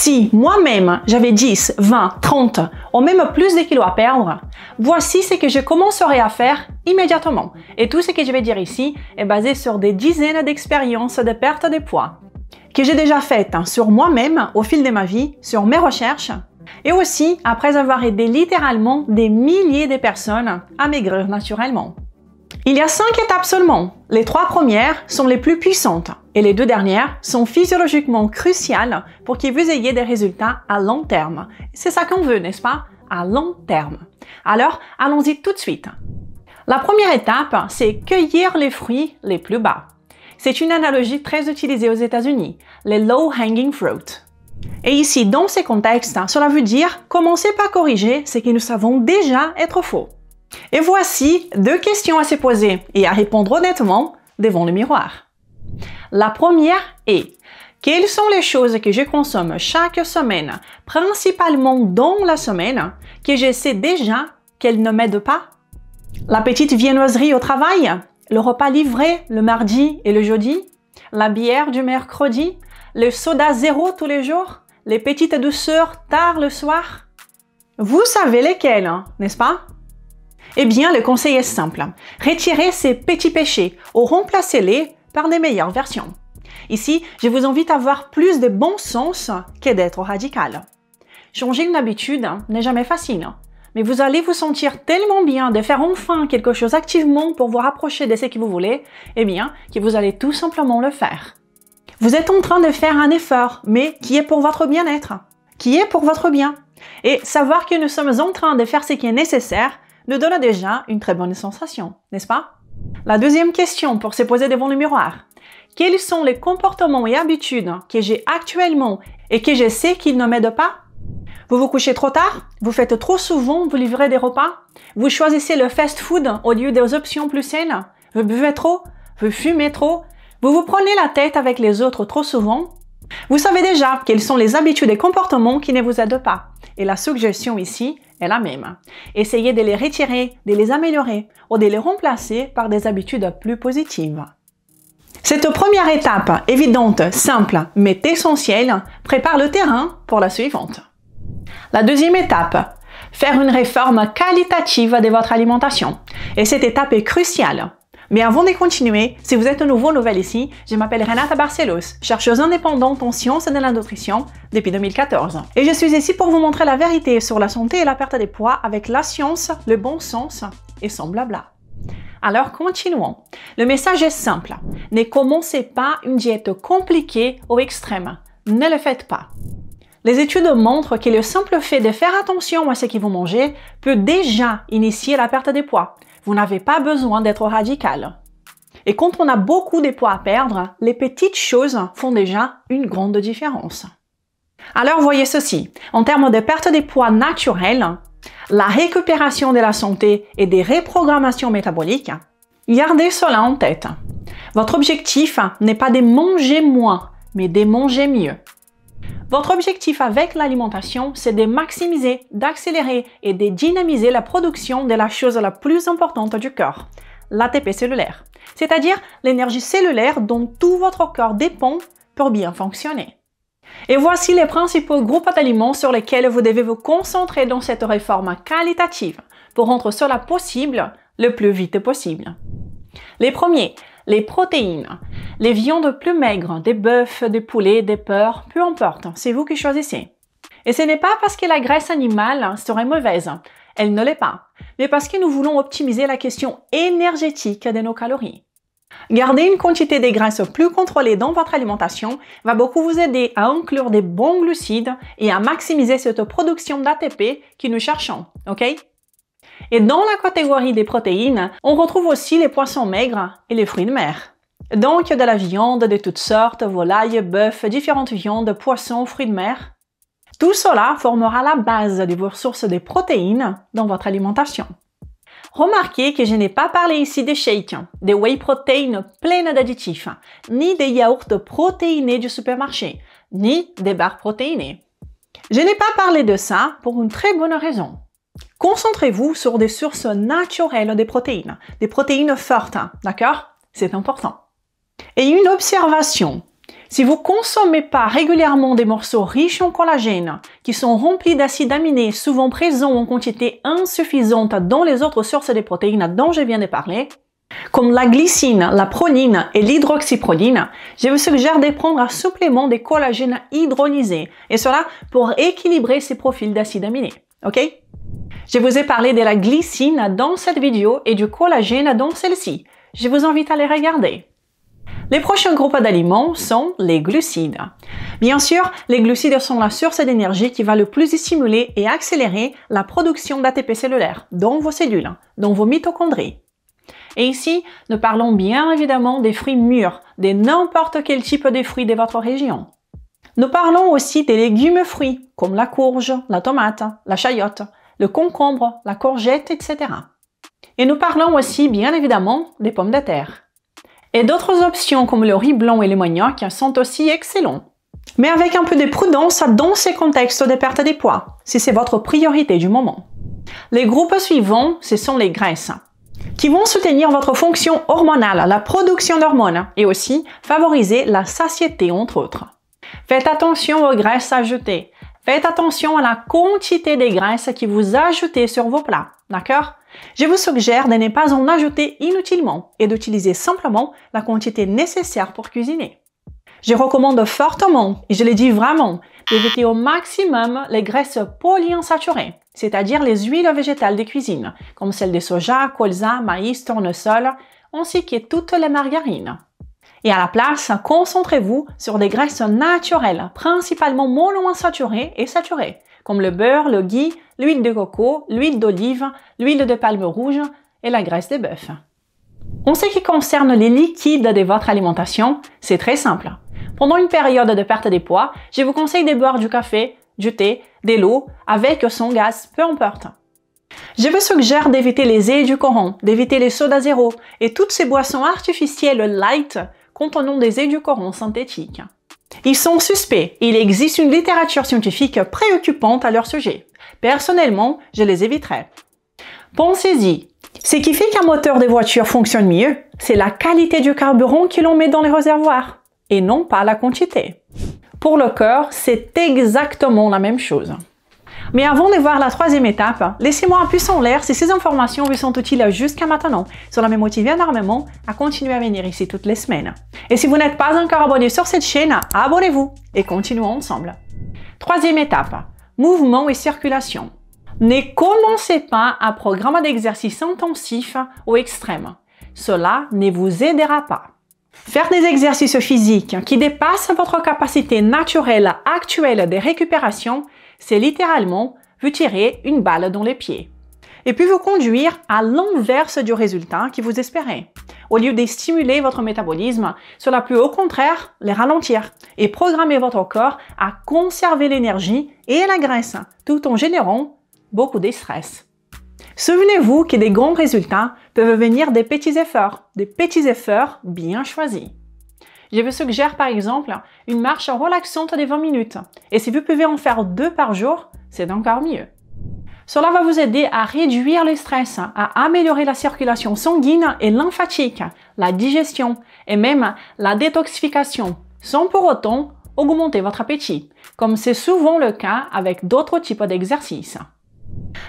Si moi-même j'avais 10, 20, 30 ou même plus de kilos à perdre, voici ce que je commencerai à faire immédiatement. Et tout ce que je vais dire ici est basé sur des dizaines d'expériences de perte de poids que j'ai déjà faites sur moi-même au fil de ma vie, sur mes recherches et aussi après avoir aidé littéralement des milliers de personnes à maigrir naturellement. Il y a 5 étapes seulement. Les 3 premières sont les plus puissantes et les 2 dernières sont physiologiquement cruciales pour que vous ayez des résultats à long terme. C'est ça qu'on veut, n'est-ce pas? À long terme. Alors, allons-y tout de suite. La première étape, c'est cueillir les fruits les plus bas. C'est une analogie très utilisée aux États-Unis, les low-hanging fruit. Et ici, dans ces contextes, cela veut dire commencer par corriger ce que nous savons déjà être faux. Et voici 2 questions à se poser et à répondre honnêtement devant le miroir. La première est: quelles sont les choses que je consomme chaque semaine, principalement dans la semaine, que je sais déjà qu'elles ne m'aident pas? La petite viennoiserie au travail, le repas livré le mardi et le jeudi, la bière du mercredi, le soda zéro tous les jours, les petites douceurs tard le soir. Vous savez lesquelles, n'est-ce pas? Eh bien, le conseil est simple. Retirez ces petits péchés ou remplacez-les par des meilleures versions. Ici, je vous invite à avoir plus de bon sens que d'être radical. Changer une habitude n'est jamais facile, mais vous allez vous sentir tellement bien de faire enfin quelque chose activement pour vous rapprocher de ce que vous voulez, eh bien, que vous allez tout simplement le faire. Vous êtes en train de faire un effort, mais qui est pour votre bien-être, qui est pour votre bien. Et savoir que nous sommes en train de faire ce qui est nécessaire nous donne déjà une très bonne sensation, n'est-ce pas? La deuxième question pour se poser devant le miroir. Quels sont les comportements et habitudes que j'ai actuellement et que je sais qu'ils ne m'aident pas? Vous vous couchez trop tard? Vous faites trop souvent vous livrer des repas? Vous choisissez le fast-food au lieu des options plus saines? Vous buvez trop? Vous fumez trop? Vous vous prenez la tête avec les autres trop souvent? Vous savez déjà quelles sont les habitudes et comportements qui ne vous aident pas. Et la suggestion ici est la même. Essayez de les retirer, de les améliorer ou de les remplacer par des habitudes plus positives. Cette première étape, évidente, simple, mais essentielle, prépare le terrain pour la suivante. La deuxième étape, faire une réforme qualitative de votre alimentation. Et cette étape est cruciale. Mais avant de continuer, si vous êtes nouvelle ici, je m'appelle Renata Barcelos, chercheuse indépendante en sciences de la nutrition depuis 2014. Et je suis ici pour vous montrer la vérité sur la santé et la perte de poids avec la science, le bon sens et sans blabla. Alors continuons. Le message est simple. Ne commencez pas une diète compliquée ou extrême. Ne le faites pas. Les études montrent que le simple fait de faire attention à ce que vous mangez peut déjà initier la perte de poids. Vous n'avez pas besoin d'être radical. Et quand on a beaucoup de poids à perdre, les petites choses font déjà une grande différence. Alors voyez ceci, en termes de perte de poids naturelle, la récupération de la santé et des reprogrammations métaboliques, gardez cela en tête. Votre objectif n'est pas de manger moins, mais de manger mieux. Votre objectif avec l'alimentation, c'est de maximiser, d'accélérer et de dynamiser la production de la chose la plus importante du corps, l'ATP cellulaire, c'est-à-dire l'énergie cellulaire dont tout votre corps dépend pour bien fonctionner. Et voici les principaux groupes d'aliments sur lesquels vous devez vous concentrer dans cette réforme qualitative pour rendre cela possible le plus vite possible. Les premiers, les protéines, les viandes plus maigres, des bœufs, des poulets, des porcs, peu importe, c'est vous qui choisissez. Et ce n'est pas parce que la graisse animale serait mauvaise, elle ne l'est pas, mais parce que nous voulons optimiser la question énergétique de nos calories. Garder une quantité de graisse plus contrôlée dans votre alimentation va beaucoup vous aider à inclure des bons glucides et à maximiser cette production d'ATP que nous cherchons, ok? Et dans la catégorie des protéines, on retrouve aussi les poissons maigres et les fruits de mer. Donc de la viande de toutes sortes, volailles, bœuf, différentes viandes, poissons, fruits de mer. Tout cela formera la base de vos sources de protéines dans votre alimentation. Remarquez que je n'ai pas parlé ici des shakes, des whey protein pleines d'additifs, ni des yaourts protéinés du supermarché, ni des barres protéinées. Je n'ai pas parlé de ça pour une très bonne raison. Concentrez-vous sur des sources naturelles des protéines fortes, d'accord? C'est important. Et une observation. Si vous consommez pas régulièrement des morceaux riches en collagène, qui sont remplis d'acides aminés souvent présents en quantité insuffisante dans les autres sources de protéines dont je viens de parler, comme la glycine, la proline et l'hydroxyproline, je vous suggère de prendre un supplément de collagène hydrolysé, et cela pour équilibrer ces profils d'acides aminés. Ok? Je vous ai parlé de la glycine dans cette vidéo et du collagène dans celle-ci. Je vous invite à les regarder. Les prochains groupes d'aliments sont les glucides. Bien sûr, les glucides sont la source d'énergie qui va le plus stimuler et accélérer la production d'ATP cellulaire dans vos cellules, dans vos mitochondries. Et ici, nous parlons bien évidemment des fruits mûrs, de n'importe quel type de fruits de votre région. Nous parlons aussi des légumes fruits, comme la courge, la tomate, la chayote, le concombre, la courgette, etc. Et nous parlons aussi bien évidemment des pommes de terre. Et d'autres options comme le riz blanc et le manioc sont aussi excellents. Mais avec un peu de prudence dans ces contextes de perte de poids, si c'est votre priorité du moment. Les groupes suivants, ce sont les graisses, qui vont soutenir votre fonction hormonale, la production d'hormones, et aussi favoriser la satiété entre autres. Faites attention aux graisses ajoutées. Faites attention à la quantité des graisses que vous ajoutez sur vos plats, d'accord? Je vous suggère de ne pas en ajouter inutilement et d'utiliser simplement la quantité nécessaire pour cuisiner. Je recommande fortement, et je le dis vraiment, d'éviter au maximum les graisses polyinsaturées, c'est-à-dire les huiles végétales de cuisine, comme celles de soja, colza, maïs, tournesol, ainsi que toutes les margarines. Et à la place, concentrez-vous sur des graisses naturelles, principalement monoinsaturées et saturées, comme le beurre, le ghee, l'huile de coco, l'huile d'olive, l'huile de palme rouge et la graisse de bœuf. En ce qui concerne les liquides de votre alimentation, c'est très simple. Pendant une période de perte de poids, je vous conseille de boire du café, du thé, de l'eau, avec ou sans gaz, peu importe. Je vous suggère d'éviter les édulcorants, d'éviter les sodas zéro et toutes ces boissons artificielles light contenant des édulcorants synthétiques. Ils sont suspects et il existe une littérature scientifique préoccupante à leur sujet. Personnellement, je les éviterai. Pensez-y, ce qui fait qu'un moteur de voiture fonctionne mieux, c'est la qualité du carburant que l'on met dans les réservoirs, et non pas la quantité. Pour le corps, c'est exactement la même chose. Mais avant de voir la troisième étape, laissez-moi un pouce en l'air si ces informations vous sont utiles jusqu'à maintenant. Cela me motive énormément à continuer à venir ici toutes les semaines. Et si vous n'êtes pas encore abonné sur cette chaîne, abonnez-vous et continuons ensemble. Troisième étape, mouvement et circulation. Ne commencez pas un programme d'exercice intensif ou extrême. Cela ne vous aidera pas. Faire des exercices physiques qui dépassent votre capacité naturelle actuelle de récupération, c'est littéralement vous tirer une balle dans les pieds. Et puis vous conduire à l'inverse du résultat que vous espérez. Au lieu de stimuler votre métabolisme, cela peut au contraire les ralentir et programmer votre corps à conserver l'énergie et la graisse, tout en générant beaucoup de stress. Souvenez-vous que des grands résultats peuvent venir des petits efforts bien choisis. Je vous suggère par exemple une marche relaxante de 20 minutes. Et si vous pouvez en faire 2 par jour, c'est encore mieux. Cela va vous aider à réduire le stress, à améliorer la circulation sanguine et lymphatique, la digestion et même la détoxification, sans pour autant augmenter votre appétit, comme c'est souvent le cas avec d'autres types d'exercices.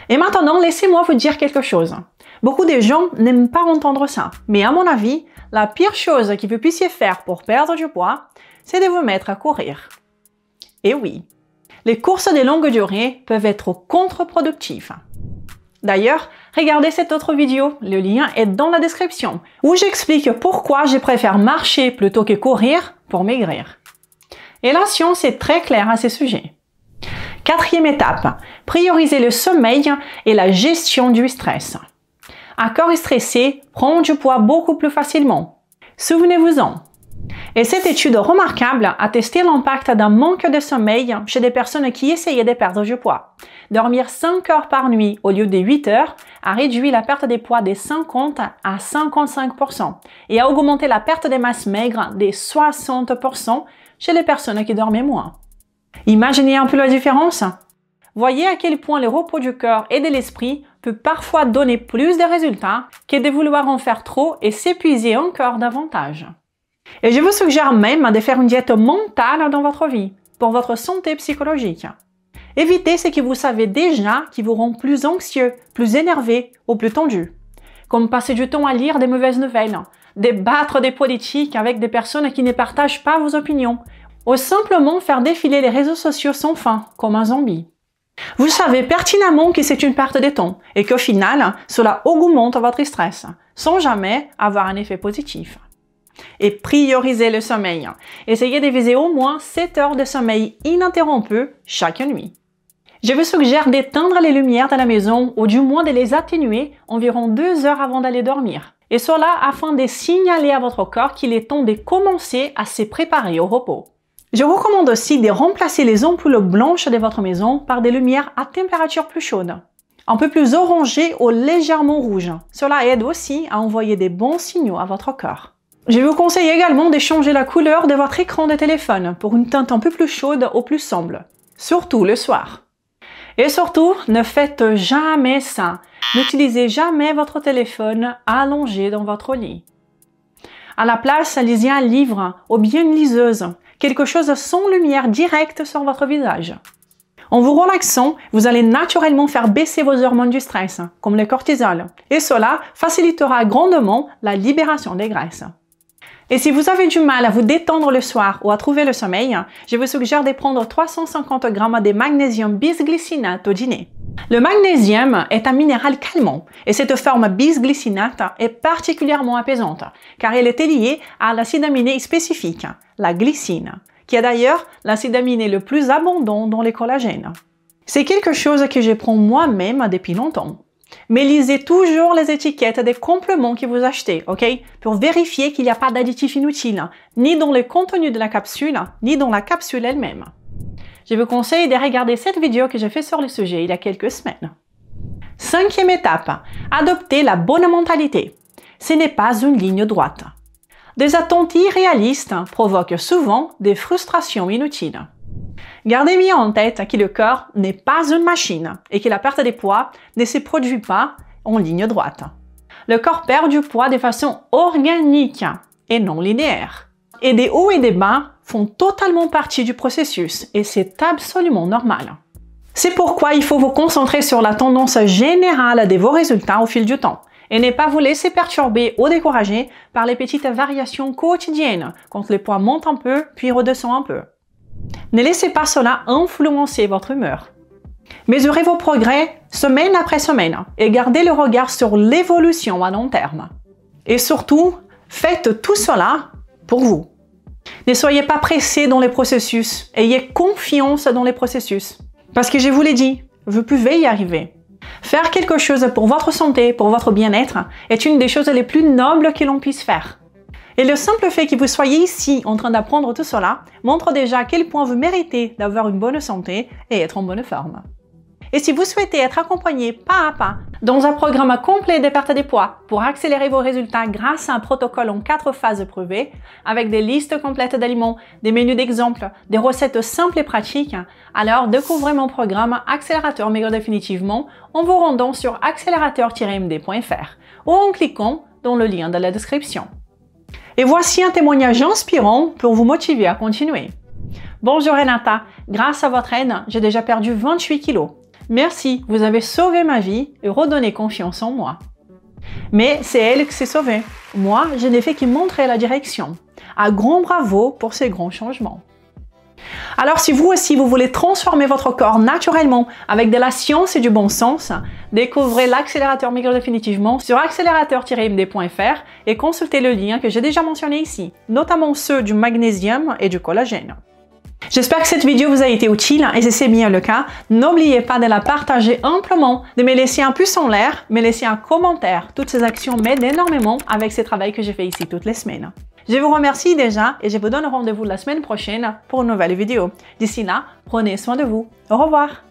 Et maintenant, laissez-moi vous dire quelque chose. Beaucoup de gens n'aiment pas entendre ça, mais à mon avis, la pire chose que vous puissiez faire pour perdre du poids, c'est de vous mettre à courir. Et oui, les courses de longue durée peuvent être contre-productives. D'ailleurs, regardez cette autre vidéo, le lien est dans la description, où j'explique pourquoi je préfère marcher plutôt que courir pour maigrir. Et la science est très claire à ce sujet. Quatrième étape, prioriser le sommeil et la gestion du stress. Un corps stressé prend du poids beaucoup plus facilement. Souvenez-vous-en. Et cette étude remarquable a testé l'impact d'un manque de sommeil chez des personnes qui essayaient de perdre du poids. Dormir 5 heures par nuit au lieu de 8 heures a réduit la perte de poids de 50 à 55% et a augmenté la perte de masse maigre de 60% chez les personnes qui dormaient moins. Imaginez un peu la différence. Voyez à quel point le repos du corps et de l'esprit peut parfois donner plus de résultats que de vouloir en faire trop et s'épuiser encore davantage. Et je vous suggère même de faire une diète mentale dans votre vie, pour votre santé psychologique. Évitez ce que vous savez déjà qui vous rend plus anxieux, plus énervé ou plus tendu. Comme passer du temps à lire des mauvaises nouvelles, débattre des politiques avec des personnes qui ne partagent pas vos opinions, ou simplement faire défiler les réseaux sociaux sans fin, comme un zombie. Vous savez pertinemment que c'est une perte de temps et qu'au final, cela augmente votre stress, sans jamais avoir un effet positif. Et priorisez le sommeil. Essayez de viser au moins 7 heures de sommeil ininterrompu chaque nuit. Je vous suggère d'éteindre les lumières de la maison ou du moins de les atténuer environ 2 heures avant d'aller dormir. Et cela afin de signaler à votre corps qu'il est temps de commencer à se préparer au repos. Je vous recommande aussi de remplacer les ampoules blanches de votre maison par des lumières à température plus chaude, un peu plus orangées ou légèrement rouges. Cela aide aussi à envoyer des bons signaux à votre corps. Je vous conseille également de changer la couleur de votre écran de téléphone pour une teinte un peu plus chaude ou plus sombre, surtout le soir. Et surtout, ne faites jamais ça. N'utilisez jamais votre téléphone allongé dans votre lit. À la place, lisez un livre ou bien une liseuse, quelque chose sans lumière directe sur votre visage. En vous relaxant, vous allez naturellement faire baisser vos hormones du stress, comme le cortisol, et cela facilitera grandement la libération des graisses. Et si vous avez du mal à vous détendre le soir ou à trouver le sommeil, je vous suggère de prendre 350 g de magnésium bisglycinate au dîner. Le magnésium est un minéral calmant et cette forme bisglycinate est particulièrement apaisante car elle est liée à l'acide aminé spécifique, la glycine, qui est d'ailleurs l'acide aminé le plus abondant dans les collagènes. C'est quelque chose que je prends moi-même depuis longtemps. Mais lisez toujours les étiquettes des compléments que vous achetez, ok? Pour vérifier qu'il n'y a pas d'additifs inutiles, ni dans le contenu de la capsule, ni dans la capsule elle-même. Je vous conseille de regarder cette vidéo que j'ai fait sur le sujet il y a quelques semaines. 5e étape, adopter la bonne mentalité. Ce n'est pas une ligne droite. Des attentes irréalistes provoquent souvent des frustrations inutiles. Gardez bien en tête que le corps n'est pas une machine et que la perte de poids ne se produit pas en ligne droite. Le corps perd du poids de façon organique et non linéaire. Et des hauts et des bas font totalement partie du processus et c'est absolument normal. C'est pourquoi il faut vous concentrer sur la tendance générale de vos résultats au fil du temps et ne pas vous laisser perturber ou décourager par les petites variations quotidiennes quand le poids monte un peu puis redescend un peu. Ne laissez pas cela influencer votre humeur. Mesurez vos progrès semaine après semaine et gardez le regard sur l'évolution à long terme. Et surtout, faites tout cela pour vous. Ne soyez pas pressé dans les processus, ayez confiance dans les processus. Parce que je vous l'ai dit, vous pouvez y arriver. Faire quelque chose pour votre santé, pour votre bien-être, est une des choses les plus nobles que l'on puisse faire. Et le simple fait que vous soyez ici en train d'apprendre tout cela montre déjà à quel point vous méritez d'avoir une bonne santé et être en bonne forme. Et si vous souhaitez être accompagné pas à pas dans un programme complet de perte de poids pour accélérer vos résultats grâce à un protocole en 4 phases prouvées, avec des listes complètes d'aliments, des menus d'exemple, des recettes simples et pratiques, alors découvrez mon programme Accélérateur Maigre définitivement en vous rendant sur accélérateur-md.fr ou en cliquant dans le lien de la description. Et voici un témoignage inspirant pour vous motiver à continuer. Bonjour Renata, grâce à votre aide, j'ai déjà perdu 28 kilos. Merci, vous avez sauvé ma vie et redonné confiance en moi. Mais c'est elle qui s'est sauvée. Moi, je n'ai fait que montrer la direction. Un grand bravo pour ces grands changements. Alors si vous aussi vous voulez transformer votre corps naturellement avec de la science et du bon sens, découvrez l'accélérateur maigre définitivement sur accélérateur-md.fr et consultez le lien que j'ai déjà mentionné ici, notamment ceux du magnésium et du collagène. J'espère que cette vidéo vous a été utile et si c'est bien le cas, n'oubliez pas de la partager amplement, de me laisser un pouce en l'air, me laisser un commentaire. Toutes ces actions m'aident énormément avec ce travail que je fais ici toutes les semaines. Je vous remercie déjà et je vous donne rendez-vous la semaine prochaine pour une nouvelle vidéo. D'ici là, prenez soin de vous. Au revoir!